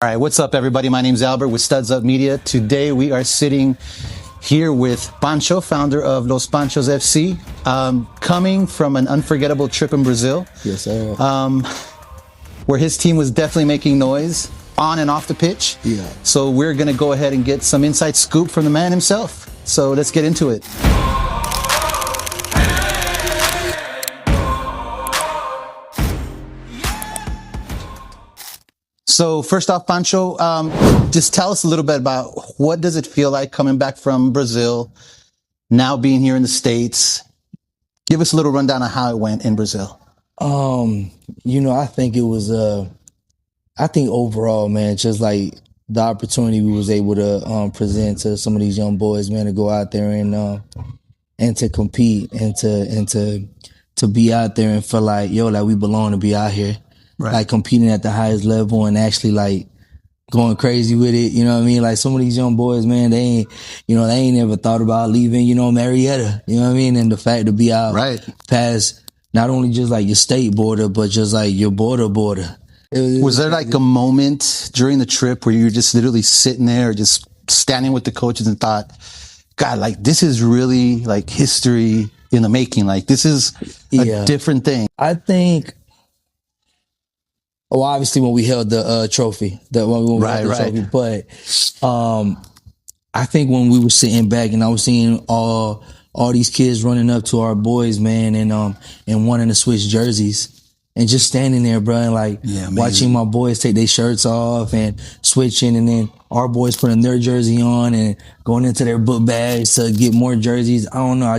All right, what's up, everybody? My name's Albert with StudzUp Media. Today we are sitting here with Pancho, founder of Los Panchos FC, coming from an unforgettable trip in Brazil. Yes, sir. Where his team was definitely making noise on and off the pitch. Yeah. So we're going to go ahead and get some inside scoop from the man himself. So let's get into it. So first off, Pancho, just tell us a little bit about what does it feel like coming back from Brazil, now being here in the States. Give us a little rundown on how it went in Brazil. I think it was, I think overall, man, just like the opportunity we was able to present to some of these young boys, man, to go out there and to compete and to be out there and feel like, like we belong to be out here. Right. Like competing at the highest level and actually like going crazy with it. You know what I mean? Like some of these young boys, man, they ain't ever thought about leaving, Marietta. You know what I mean? And the fact to be out past not only just like your state border, but just like your border. Was there like a moment during the trip where you were just literally sitting there or just standing with the coaches and thought, God, like this is really like history in the making. Like this is a different thing. I think, obviously when we held the trophy, trophy, but I think when we were sitting back and I was seeing all these kids running up to our boys, man, and wanting to switch jerseys. And just standing there, bro, and like watching my boys take their shirts off and switching, and then our boys putting their jersey on and going into their book bags to get more jerseys. I don't know.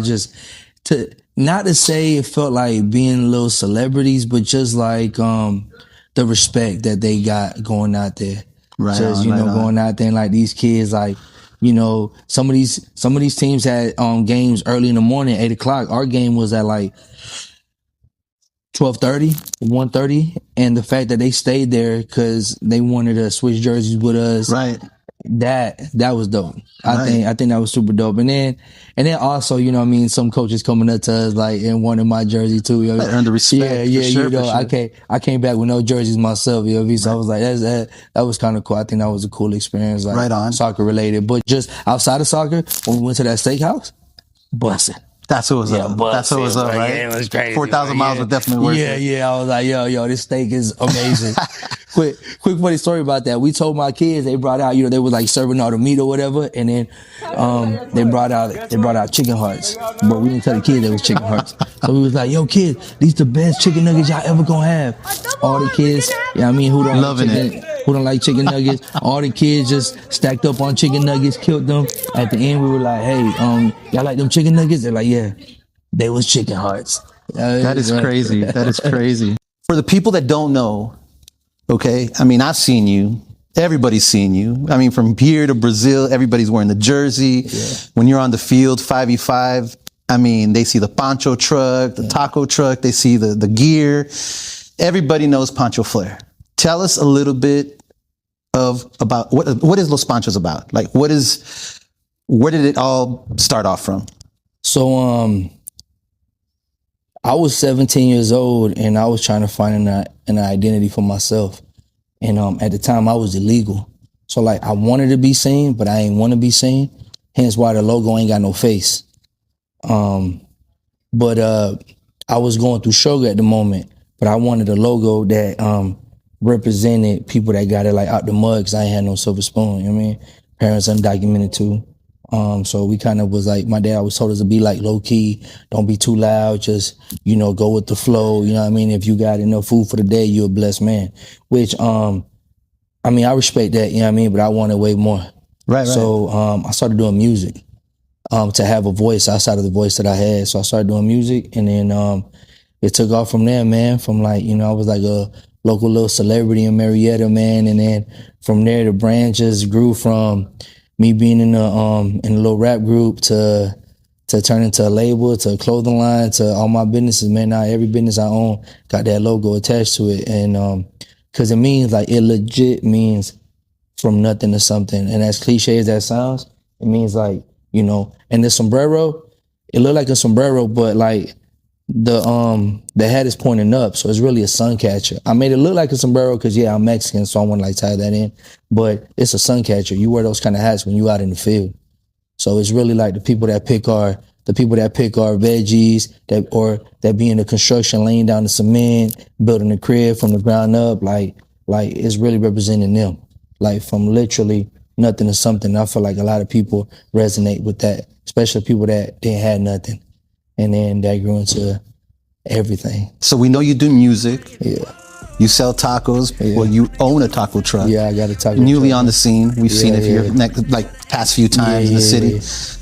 Not to say it felt like being little celebrities, but just like the respect that they got going out there. Going out there and like these kids, like, some of these teams had games early in the morning, 8 o'clock. Our game was at like 12:30, 1:30, and the fact that they stayed there because they wanted to switch jerseys with us, that was dope. I think that was super dope. And then also, some coaches coming up to us like and wanting my jersey too. That earned the respect. Sure. I came back with no jerseys myself. So I was like, that was kind of cool. I think that was a cool experience, like soccer related. But just outside of soccer, when we went to that steakhouse, busting. That's what was up. That's what was up, right? Yeah, it was crazy. 4,000 miles was definitely worth it. Yeah. I was like, yo, this steak is amazing. quick funny story about that. We told my kids, they brought out, they were like serving all the meat or whatever, and then they brought out chicken hearts. But we didn't tell the kids it was chicken hearts. So we was like, yo, kids, these the best chicken nuggets y'all ever gonna have. All the kids, who don't loving it. Who don't like chicken nuggets? All the kids just stacked up on chicken nuggets, killed them. At the end, we were like, hey, y'all like them chicken nuggets? They're like, yeah, they was chicken hearts. That is crazy. That is crazy. For the people that don't know, okay, I've seen you. Everybody's seen you. From here to Brazil, everybody's wearing the jersey. Yeah. When you're on the field, 5v5, they see the Pancho truck, the taco truck, they see the gear. Everybody knows Pancho Flair. Tell us a little bit about what is Los Panchos about? Like, where did it all start off from? So, I was 17 years old and I was trying to find an identity for myself. And at the time I was illegal. So like I wanted to be seen, but I ain't want to be seen. Hence why the logo ain't got no face. But I was going through sugar at the moment, but I wanted a logo that represented people that got it like out the mud because I ain't had no silver spoon. You know what I mean? Parents undocumented too. So we kind of was like, my dad always told us to be like low key, don't be too loud, just, go with the flow. You know what I mean? If you got enough food for the day, you're a blessed man, which, I respect that, you know what I mean? But I wanted way more. Right. So, I started doing music, to have a voice outside of the voice that I had. So I started doing music and then, it took off from there, man, from like, I was like a local little celebrity in Marietta, man. And then from there, the brand just grew from me being in a little rap group to turn into a label, to a clothing line, to all my businesses, man. Now every business I own got that logo attached to it. And, cause it means like, it legit means from nothing to something. And as cliche as that sounds, it means like, and the sombrero, it looked like a sombrero, but like, the head is pointing up, so it's really a sun catcher. I made it look like a sombrero because I'm Mexican, so I want to like tie that in. But it's a sun catcher. You wear those kind of hats when you out in the field. So it's really like the people that pick our veggies that be in the construction, laying down the cement, building the crib from the ground up. Like it's really representing them. Like from literally nothing to something. I feel like a lot of people resonate with that, especially people that didn't have nothing. And then that grew into everything. So we know you do music. Yeah. You sell tacos. Yeah. Well, you own a taco truck. Yeah, I got a taco Newly truck. on the scene. We've seen it here like past few times in the city.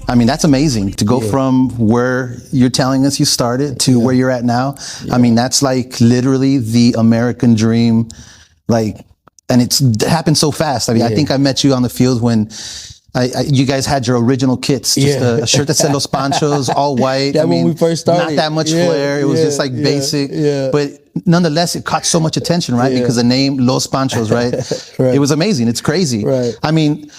I mean, that's amazing to go from where you're telling us you started to where you're at now. I mean, that's like literally the American dream. Like, and it happened so fast. I mean, I think I met you on the field when you guys had your original kits, just a shirt that said Los Panchos, all white. That when we first started. Not that much flair. It was just like basic. Yeah. But nonetheless, it caught so much attention, right? Because the name Los Panchos, right? It was amazing. It's crazy. Right. I mean,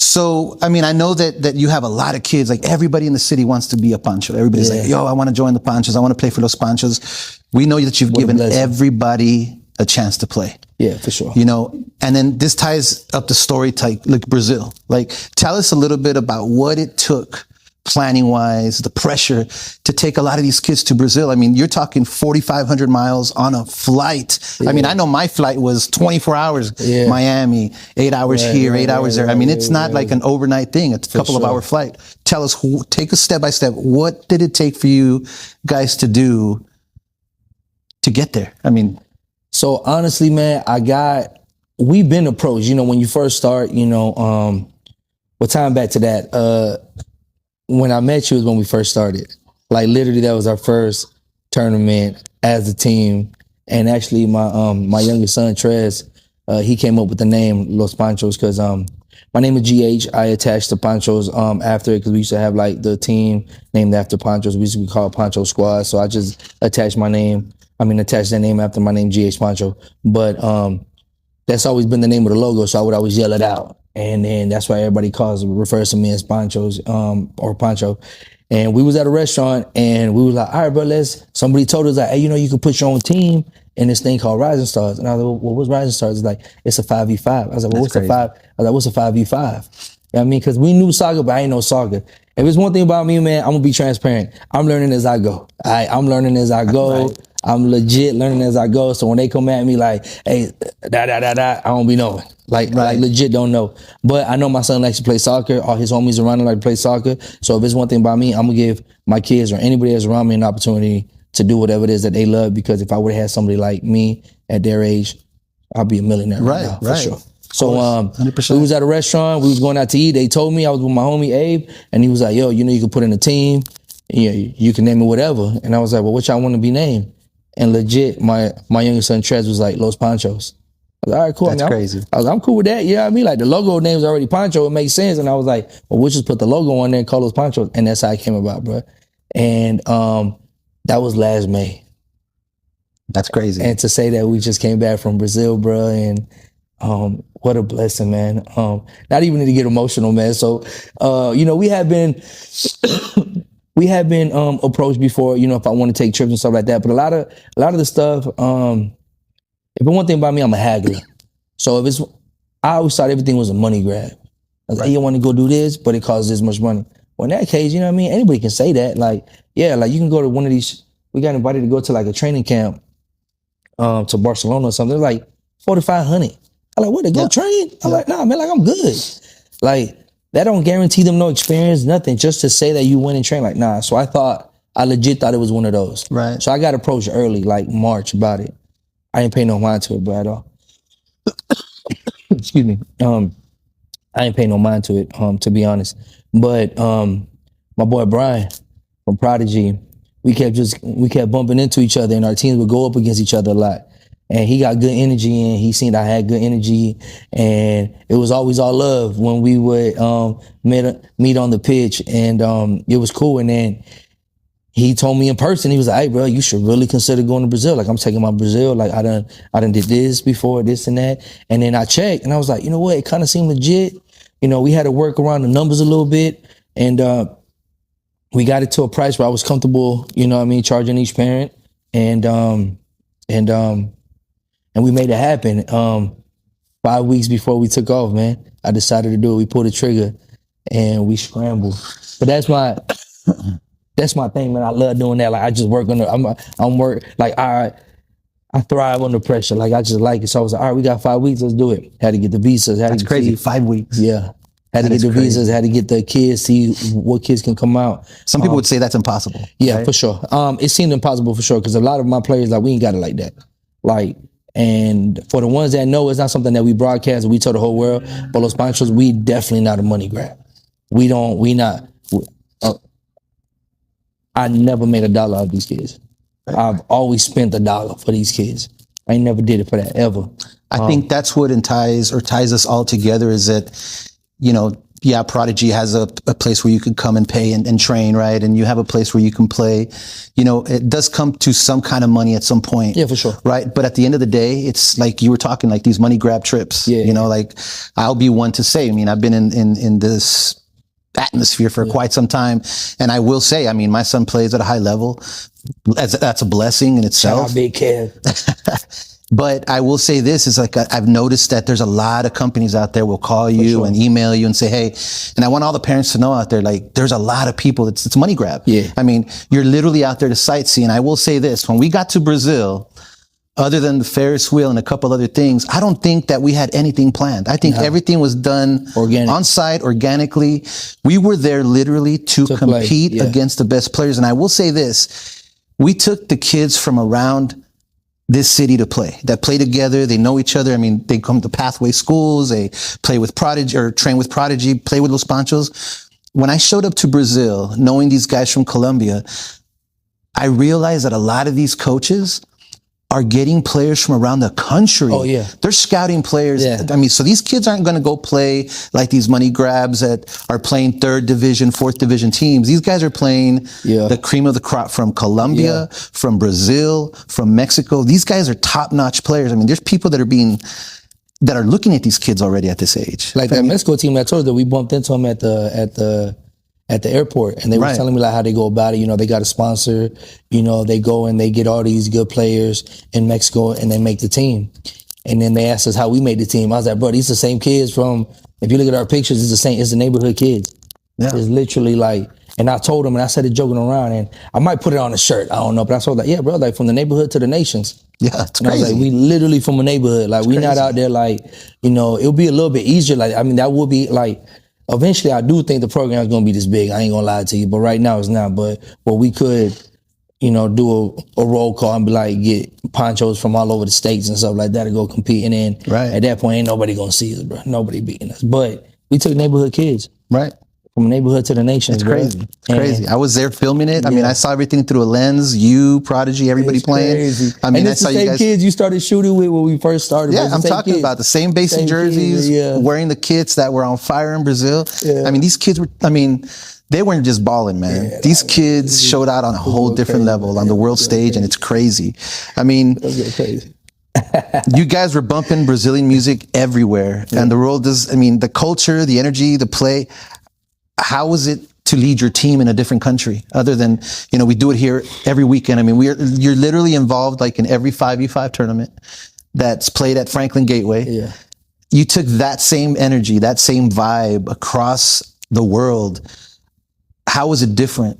I know that you have a lot of kids. Like everybody in the city wants to be a Pancho. Everybody's like, yo, I want to join the Panchos. I want to play for Los Panchos. We know that you've given everybody a chance to play. Yeah, for sure. You know, and then this ties up the story type, like Brazil. Like, tell us a little bit about what it took, planning wise, the pressure to take a lot of these kids to Brazil. I mean, you're talking 4,500 miles on a flight. I mean, I know my flight was 24 hours, Miami, 8 hours here, 8 hours there. I mean, it's not like an overnight thing. It's a couple of hour flight. Tell us, take us step by step. What did it take for you guys to do to get there? I mean, so honestly, man, we've been approached, you know, when you first start, you know, well, time back to that, when I met you was when we first started. Like literally that was our first tournament as a team. And actually my youngest son, Trez, he came up with the name Los Panchos because my name is GH. I attached the Panchos after it because we used to have like the team named after Panchos. We used to be called Pancho Squad. So I just attached that name after my name, GH Pancho. But that's always been the name of the logo, so I would always yell it out. And then that's why everybody refers to me as Panchos or Pancho. And we was at a restaurant and we was like, all right, bro, somebody told us like, hey, you know, you can put your own team in this thing called Rising Stars. And I was like, well, what's Rising Stars? It's like, it's a 5v5. I was like, well, what's a 5? I was like, what's a 5v5? You know what I mean? Because we knew soccer, but I ain't know soccer. If it's one thing about me, man, I'm gonna be transparent. I'm learning as I go. I'm learning as I go. Right. I'm legit learning as I go. So when they come at me like, hey, I don't be knowing. Like legit don't know. But I know my son likes to play soccer. All his homies around him like to play soccer. So if it's one thing about me, I'm gonna give my kids or anybody that's around me an opportunity to do whatever it is that they love. Because if I would have had somebody like me at their age, I'd be a millionaire right now, for sure. So 100%. We was at a restaurant. We was going out to eat. They told me I was with my homie Abe, and he was like, yo, you know, you can put in a team. Yeah, you can name it whatever. And I was like, well, what y'all want to be named? And legit, my youngest son Trez was like Los Panchos. I was like, all right, cool. That's crazy. I was like, I'm cool with that. You know what I mean? Like the logo name's already Pancho. It makes sense. And I was like, well, we'll just put the logo on there and call Los Panchos. And that's how it came about, bro. And that was last May. That's crazy. And to say that we just came back from Brazil, bro, and what a blessing, man. Not even to get emotional, man. So, you know, we have been approached before, you know, if I want to take trips and stuff like that. But a lot of the stuff, if it's one thing about me, I'm a haggler. So I always thought everything was a money grab. I was like, hey, you want to go do this, but it costs this much money. Well, in that case, you know what I mean? Anybody can say that. Like, yeah, like you can go to one of these, we got invited to go to like a training camp to Barcelona or something. It was like 4,500. I'm like, what, to go train? I'm like, nah, man, like I'm good. Like, that don't guarantee them no experience, nothing, just to say that you went and trained. Like, nah. So I legit thought it was one of those. Right. So I got approached early, like March, about it. I didn't pay no mind to it, bro, at all. Excuse me. I ain't pay no mind to it, to be honest. But my boy Brian from Prodigy, we kept bumping into each other, and our teams would go up against each other a lot. And he got good energy, and he seen I had good energy, and it was always all love when we would meet on the pitch, and it was cool. And then he told me in person, he was like, hey, bro, you should really consider going to Brazil. Like, I'm taking my Brazil. Like, I done did this before, this and that. And then I checked, and I was like, you know what? It kind of seemed legit. You know, we had to work around the numbers a little bit, and we got it to a price where I was comfortable, you know what I mean, charging each parent, and we made it happen. 5 weeks before we took off, man, I decided to do it. We pulled the trigger and we scrambled. But that's my thing, man. I love doing that. Like I just work under. I'm work like I thrive under pressure. Like I just like it. So I was like, all right, we got 5 weeks. Let's do it. Had to get the visas. That's crazy. 5 weeks. Yeah. Had to get the visas. Had to get the kids. See what kids can come out. Some people would say that's impossible. Yeah, right? for sure. It seemed impossible for sure because a lot of my players like we ain't got it like that. Like. And for the ones that know, it's not something that we broadcast and we tell the whole world. But Los Panchos, we definitely not a money grab. I never made $1 out of these kids. I've always spent $1 for these kids. I ain't never did it for that ever. I think that's what ties us all together is that, you know, yeah, Prodigy has a place where you can come and pay and train, right? And you have a place where you can play. You know, it does come to some kind of money at some point. Yeah, for sure. Right? But at the end of the day, it's like you were talking, like these money grab trips. Yeah, you know, like I'll be one to say, I mean, I've been in this atmosphere for quite some time. And I will say, I mean, my son plays at a high level. That's a blessing in itself. Shout out Big Kev. But I will say this is like, I've noticed that there's a lot of companies out there will call you and email you and say, hey, and I want all the parents to know out there, like there's a lot of people, it's money grab. Yeah. I mean, you're literally out there to sightsee. And I will say this, when we got to Brazil, other than the Ferris wheel and a couple other things, I don't think that we had anything planned. I think everything was done on site organically. We were there literally to compete against the best players. And I will say this, we took the kids from around this city to play, that play together. They know each other. I mean, they come to pathway schools. They play with Prodigy or train with Prodigy, play with Los Panchos. When I showed up to Brazil, knowing these guys from Colombia, I realized that a lot of these coaches are getting players from around the country. Oh, yeah. They're scouting players. Yeah. I mean, so these kids aren't going to go play like these money grabs that are playing 3rd division, 4th division teams. These guys are playing the cream of the crop from Colombia, from Brazil, from Mexico. These guys are top-notch players. I mean, there's people that are looking at these kids already at this age. Like that Mexico team I told you that we bumped into them at the airport, and they were telling me like how they go about it. You know, they got a sponsor, you know, they go and they get all these good players in Mexico and they make the team. And then they asked us how we made the team. I was like, bro, these are the same kids from, if you look at our pictures, it's the neighborhood kids. Yeah. It's literally like, and I told them, and I said it joking around, and I might put it on a shirt, I don't know, but I told like, yeah, bro, like from the neighborhood to the nations. Yeah, it's crazy. I was like, we literally from a neighborhood. Like, we not out there like, you know, it'll be a little bit easier. Like, I mean, that would be like, eventually, I do think the program is going to be this big. I ain't going to lie to you, but right now it's not. But we could, you know, do a roll call and be like, get Panchos from all over the states and stuff like that to go compete. And then at that point, ain't nobody going to see us, bro. Nobody beating us. But we took neighborhood kids. Right. From neighborhood to the nation. It's crazy. It's crazy. I was there filming it. I mean, I saw everything through a lens. You, Prodigy, everybody playing. Crazy. I mean, and it's the same kids you started shooting with when we first started. Yeah, I'm talking about the same basic jerseys, wearing the kits that were on fire in Brazil. Yeah. I mean, these kids were, they weren't just balling, man. Yeah, these kids showed out on a whole different level on the world stage, and it's crazy. I mean, crazy. You guys were bumping Brazilian music everywhere, and the world does, I mean, the culture, the energy, the play. How was it to lead your team in a different country other than, you know, we do it here every weekend. I mean, you're literally involved like in every 5v5 tournament that's played at Franklin Gateway. Yeah. You took that same energy, that same vibe across the world. How was it different?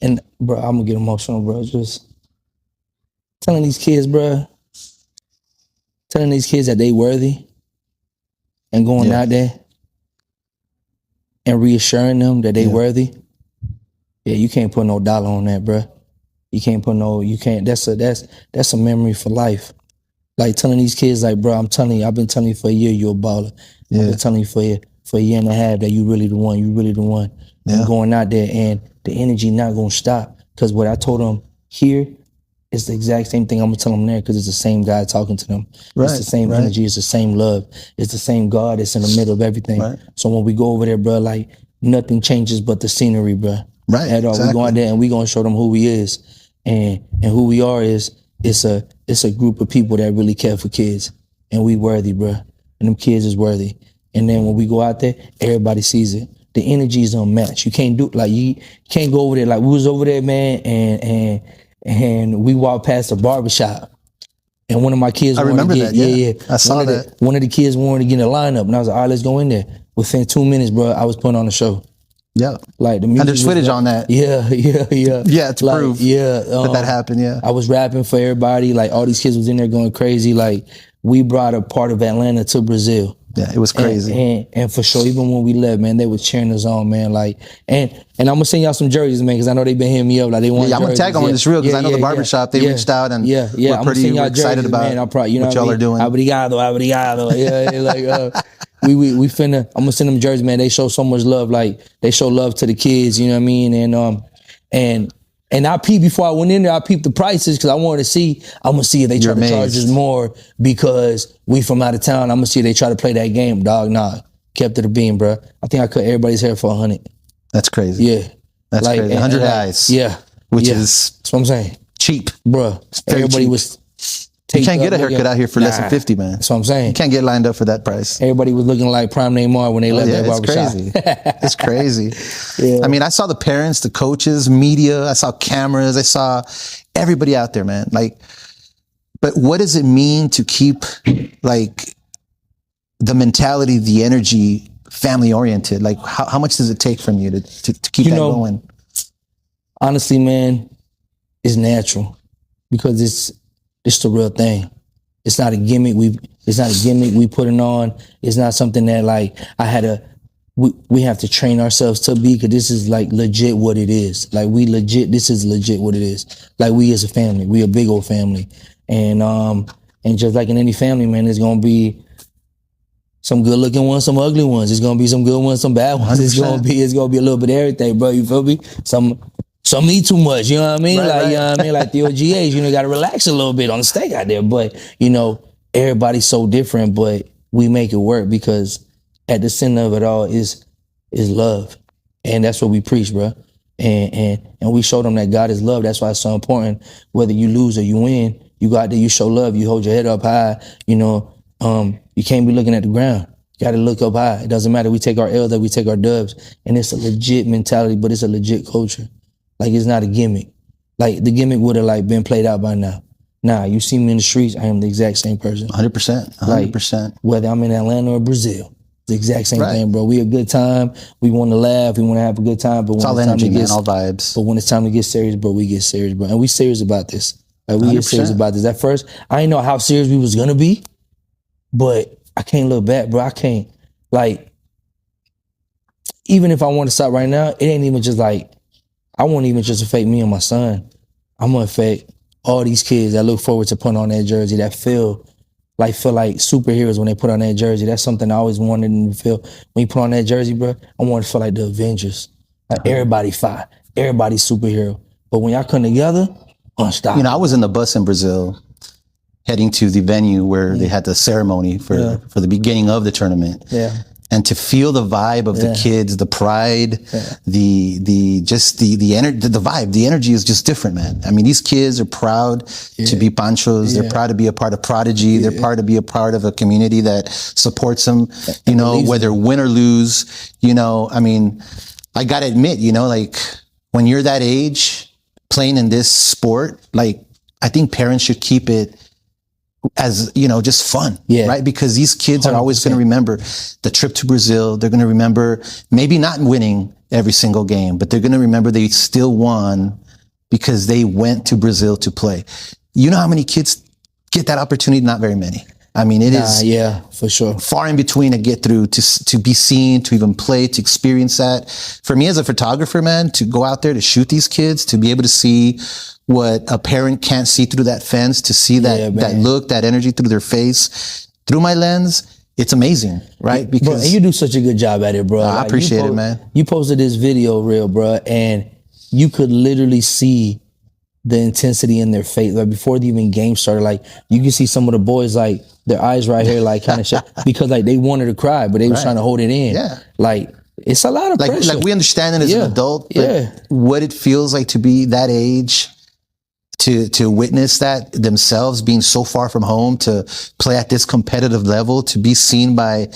And bro, I'm gonna get emotional, bro. Just telling these kids, bro, that they worthy. And going out there and reassuring them that they worthy. Yeah, you can't put no dollar on that, bro. That's a memory for life. Like telling these kids, like, bro, I'm telling you, I've been telling you for a year you're a baller. Yeah. I've been telling you for a year and a half that you really the one. Yeah. And going out there and the energy not gonna stop. Cause what I told them here, it's the exact same thing I'm gonna tell them there because it's the same guy talking to them. Right, it's the same energy, it's the same love, it's the same God that's in the middle of everything. Right. So when we go over there, bro, like nothing changes but the scenery, bro. Right. At all. Exactly. We go out there and we gonna show them who we is. And who we are is it's a group of people that really care for kids. And we worthy, bro. And them kids is worthy. And then when we go out there, everybody sees it. The energy is unmatched. You can't do like you can't go over there like we was over there, man, and we walked past the barbershop. And one of my kids I remember that. Yeah. I saw that. One of the kids wanted to get in the lineup, and I was like, all right, let's go in there. Within 2 minutes, bro, I was putting on a show. Yeah. Like the music. And there's footage on that. Yeah. Yeah, to like, prove that happened, yeah. I was rapping for everybody. Like all these kids was in there going crazy. Like we brought a part of Atlanta to Brazil. Yeah, it was crazy. And for sure, even when we left, man, they were cheering us on, man. Like, and I'm gonna send y'all some jerseys, man, because I know they've been hitting me up. Like they want. Yeah, I'm gonna tag on this real because I know the barbershop. They reached out and we're pretty excited about what y'all are doing. Obrigado. Yeah, like we finna. I'm gonna send them jerseys, man. They show so much love. Like they show love to the kids. You know what I mean? And I peeped before I went in there. I peeped the prices because I wanted to see. I'm gonna see if they try to charge us more because we from out of town. I'm gonna see if they try to play that game. Dog, nah, kept it a beam, bro. I think I cut everybody's hair for $100. That's crazy. Yeah, that's like, crazy. 100 guys. Yeah, which is that's what I'm saying. Cheap, bro. Everybody cheap. was. You can't get a haircut out here for less than 50, man. That's what I'm saying. You can't get lined up for that price. Everybody was looking like Prime Neymar when they left that barbershop. It's crazy. It's crazy. I mean, I saw the parents, the coaches, media. I saw cameras. I saw everybody out there, man. Like, but what does it mean to keep like the mentality, the energy, family oriented? Like, how much does it take from you to keep that going? Honestly, man, it's natural because it's the real thing. It's not a gimmick. It's not a gimmick we putting on. It's not something that like we have to train ourselves to be, because this is like legit what it is. Like this is legit what it is. Like we as a family, we a big old family. And just like in any family, man, there's gonna be some good looking ones, some ugly ones. There's gonna be some good ones, some bad ones. 100%. It's gonna be a little bit of everything, bro. You feel me? Some eat too much, you know what I mean? Right. You know what I mean? Like the OGAs, you gotta relax a little bit on the steak out there. But, everybody's so different, but we make it work because at the center of it all is love. And that's what we preach, bro. And we show them that God is love. That's why it's so important. Whether you lose or you win, you go out there, you show love, you hold your head up high, you can't be looking at the ground. You gotta look up high. It doesn't matter. We take our L's or we take our dubs. And it's a legit mentality, but it's a legit culture. Like, it's not a gimmick. Like, the gimmick would have, like, been played out by now. Nah, you see me in the streets, I am the exact same person. 100%. 100%. Like, whether I'm in Atlanta or Brazil, the exact same thing, bro. We a good time. We want to laugh. We want to have a good time. But when it's all energy, man, all vibes. But when it's time to get serious, bro, we get serious, bro. And we serious about this. Like, we 100%. Get serious about this. At first, I didn't know how serious we was going to be, but I can't look back, bro. I can't. Like, even if I want to stop right now, it ain't even just like, I won't even just affect me and my son. I'm gonna affect all these kids that look forward to putting on that jersey, that feel like superheroes when they put on that jersey. That's something I always wanted them to feel. When you put on that jersey, bro, I want to feel like the Avengers. Like everybody fight, everybody's superhero. But when y'all come together, unstoppable. I was in the bus in Brazil heading to the venue where they had the ceremony for the beginning of the tournament. Yeah. And to feel the vibe of the kids, the pride, the energy, the vibe, the energy is just different, man. I mean, these kids are proud to be Panchos. They're proud to be a part of Prodigy. They're proud to be a part of a community that supports them, whether win or lose, I mean, I gotta admit, like when you're that age playing in this sport, like I think parents should keep it as, just fun, right? Because these kids 100%. Are always going to remember the trip to Brazil. They're going to remember maybe not winning every single game, but they're going to remember they still won because they went to Brazil to play. You know how many kids get that opportunity? Not very many. I mean, it is for sure far in between to get through, to be seen, to even play, to experience that. For me as a photographer, man, to go out there to shoot these kids, to be able to see what a parent can't see through that fence, to see that look, that energy through their face, through my lens, it's amazing, right? Because bro, and you do such a good job at it, bro. I appreciate it, man. You posted this video reel, bro, and you could literally see the intensity in their face. Like before the even game started, like you can see some of the boys, like their eyes right here, like kind of shut because like they wanted to cry, but they was trying to hold it in. Yeah. Like it's a lot of pressure. Like we understand it as an adult, but what it feels like to be that age, to witness that themselves, being so far from home, to play at this competitive level, to be seen by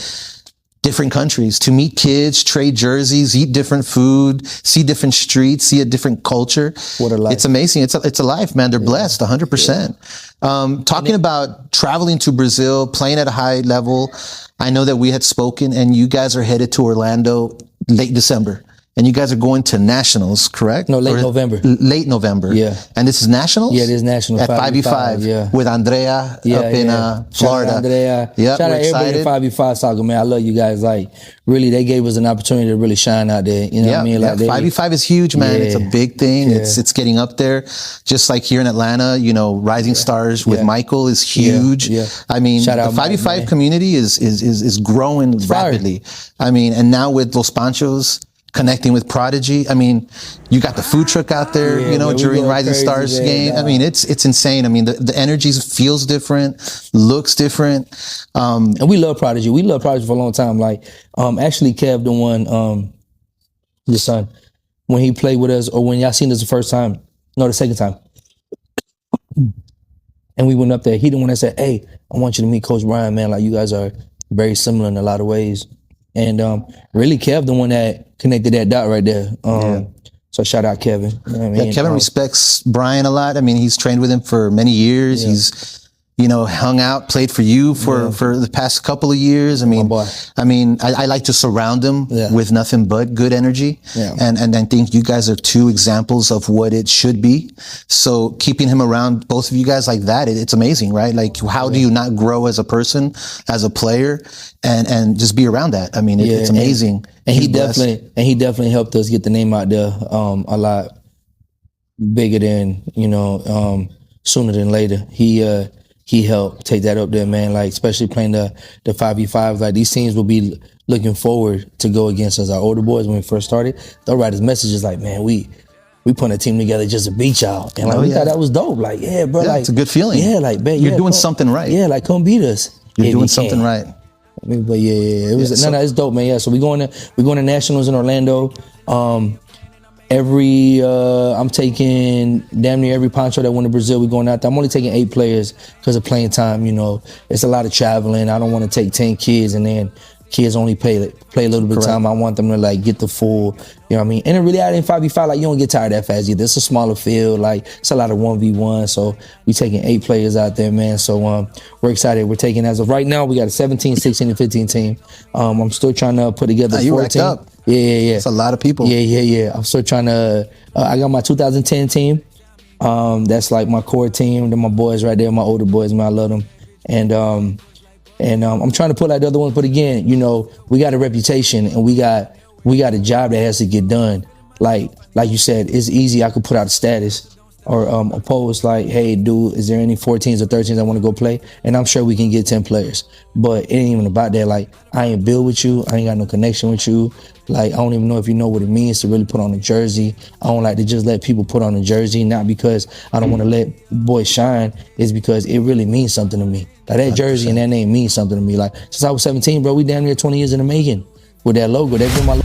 different countries to meet kids, trade jerseys, eat different food, see different streets, see a different culture. What a life. It's amazing. It's a life, man. They're blessed 100%. Talking about traveling to Brazil, playing at a high level. I know that we had spoken and you guys are headed to Orlando late December. And you guys are going to Nationals, correct? No, late November. Late November. Yeah. And this is Nationals? Yeah, it is Nationals. At 5v5. Yeah. With Andrea up in Florida. Shout out Andrea. Yep, Shout out everybody in 5v5 soccer, man. I love you guys. Like, really, they gave us an opportunity to really shine out there. You know what I mean? Like, 5v5 is huge, man. It's a big thing. It's getting up there. Just like here in Atlanta, you know, Rising Stars with Michael is huge. I mean, the 5v5 community is growing rapidly. I mean, and now with Los Panchos connecting with Prodigy. I mean, you got the food truck out there, you know, during Rising Stars game. I mean, it's insane. I mean, the energy feels different, looks different. And we love Prodigy. We love Prodigy for a long time. Like, actually, Kev, the one, your son, when he played with us, or when y'all seen us the first time, no, the second time, and we went up there, he the one that said, hey, I want you to meet Coach Brian, man. Like, you guys are very similar in a lot of ways. And really, Kev, the one that connected that dot right there. So shout out Kevin. You know what I mean? Kevin respects Brian a lot. I mean, he's trained with him for many years. He's, you know, hung out, played for you for the past couple of years. I mean, I like to surround him with nothing but good energy. And I think you guys are two examples of what it should be. So keeping him around, both of you guys like that, it's amazing, right? Like, how do you not grow as a person, as a player, and just be around that? I mean, it's amazing. And he definitely helped us get the name out there a lot bigger than, you know, sooner than later. He helped take that up there, man. Like, especially playing the 5v5s. Like, these teams will be looking forward to go against us. Our older boys, when we first started, they'll write us messages like, man, we put a team together just to beat y'all. And like, we thought that was dope. Like, bro. Yeah, like, it's a good feeling. Yeah, like, man, you're doing something right. Yeah, like, come beat us. You're doing something right. I mean, but it was it's dope, man. Yeah, so we're going to Nationals in Orlando. I'm taking damn near every Pancho that went to Brazil. We're going out there. I'm only taking 8 players because of playing time. You know, it's a lot of traveling. I don't want to take 10 kids and then kids only play a little bit of time. I want them to like get the full, you know what I mean? And in reality, in 5v5, like, you don't get tired that fast either. It's a smaller field, like it's a lot of 1v1. So we taking 8 players out there, man. So we're excited. We're taking, as of right now, we got a 17, 16, and 15 team. I'm still trying to put together 14. You racked up. Yeah. It's a lot of people. Yeah. I'm still trying to, I got my 2010 team. That's like my core team. They're my boys right there, my older boys, man. I love them. And I'm trying to pull out the other ones, but again, you know, we got a reputation and we got a job that has to get done. Like you said, it's easy. I could put out a status or a post like, hey, dude, is there any 14s or 13s I want to go play? And I'm sure we can get 10 players. But it ain't even about that. Like, I ain't built with you. I ain't got no connection with you. Like, I don't even know if you know what it means to really put on a jersey. I don't like to just let people put on a jersey, not because I don't want to let boys shine. It's because it really means something to me. Like, that jersey 100%. And that name means something to me. Like, since I was 17, bro, we damn near 20 years in the making with that logo. That's been my